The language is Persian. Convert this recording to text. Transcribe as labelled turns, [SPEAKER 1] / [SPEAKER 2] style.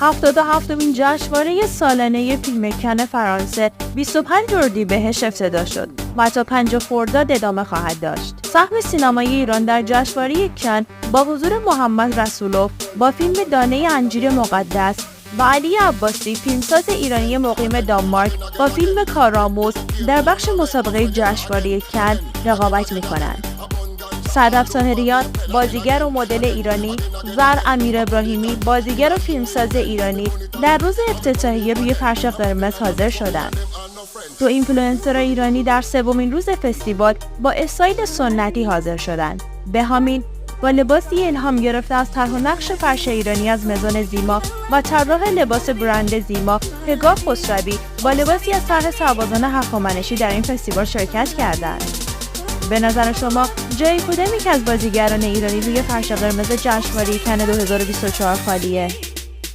[SPEAKER 1] 77مین جشنواره سالانه فیلم کن فرانسه 25 اردیبهشت افتتاح شد و تا 5 خرداد ادامه خواهد داشت. سهم سینمای ایران در جشنواره کن با حضور محمد رسولوف با فیلم دانه انجیر مقدس و علی عباسی فیلمساز ایرانی مقیم دانمارک با فیلم کارآموز در بخش مسابقه جشنواره کن رقابت می‌کنند. صدف طاهریان بازیگر و مدل ایرانی، زر امیر ابراهیمی بازیگر و فیلمساز ایرانی در روز افتتاحیه روی فرش قرمز حاضر شدند. دو اینفلوئنسر ایرانی در سومین روز فستیوال با استایل سنتی حاضر شدند. بهامین با لباسی الهام گرفته از طرح و نقش فرش ایرانی از مزون زیما و طراح لباس برند زیما پگاه خسروی با لباسی از طرح سربازان هخامنشی در این فستیوال شرکت کردند. به نظر شما جای کدامی که از بازیگران ایرانی روی فرش قرمز جشنواره کن 2024 خالیه؟